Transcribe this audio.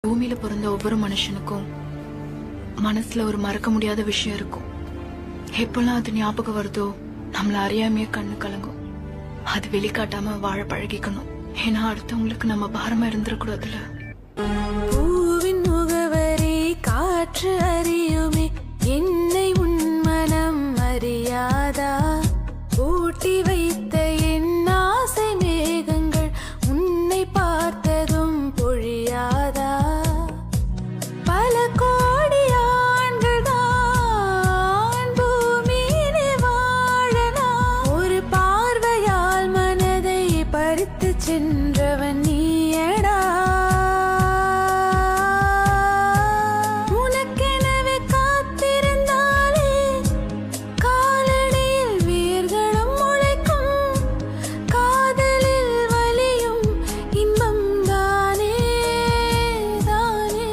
பூமியில பிறந்த ஒவ்வொரு மனுஷனுக்கும் மனசுல ஒரு மறக்க முடியாத விஷயம் இருக்கும். எப்பெல்லாம் அது ஞாபகம் வருதோ நம்மள அறியாமையே கண்ணு கலங்கும். அது வெளிக்காட்டாம வாழ பழகிக்கணும். ஏன்னா அடுத்தவங்களுக்கு நம்ம பாரமா இருந்துடக்கூடாதுல.